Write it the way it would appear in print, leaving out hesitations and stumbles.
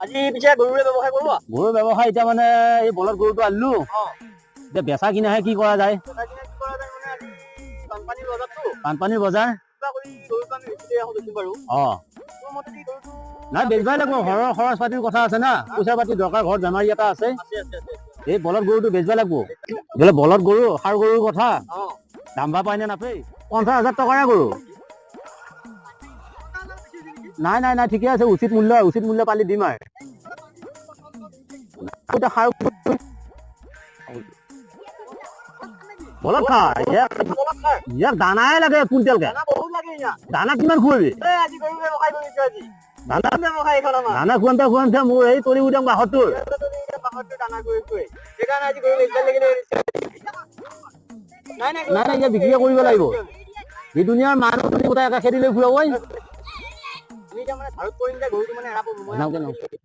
আজি পিছে গৰুৰে ব্যৱসায় কৰো গৰুৰ ব্যৱসায় এতিয়া মানে এই বলদ গৰুটো আনিলো এতিয়া বেচা কিনাহে কি কৰা যায় বানপানীৰ বজাৰ নাই বেচবাই লাগিব খৰচ পাতিৰ কথা আছে না পইচা পাতি দৰকাৰ ঘৰত বেমাৰী এটা আছে এই বলদ গৰুটো বেচবা লাগিব বোলে বলদ গৰু ষাঁড় গৰুৰ কথা দাম বা পাই নে নাপায় 50,000 টকাৰে গৰু নাই নাই নাই ঠিকে আছে উচিত মূল্য পালি দিম আৰু বলদ খা ইয়াক দানাই লাগে কুইণ্টেলকে দানা কিমান খুৱাবি দানা খুৱাওঁতে মোৰ এই তলি উঠাম বাহঁতটোৰ নাই নাই এতিয়া বিক্ৰী কৰিব লাগিব এই দুনিয়াৰ মানুহ গোটাই একা খেদি লৈ ফুৰাব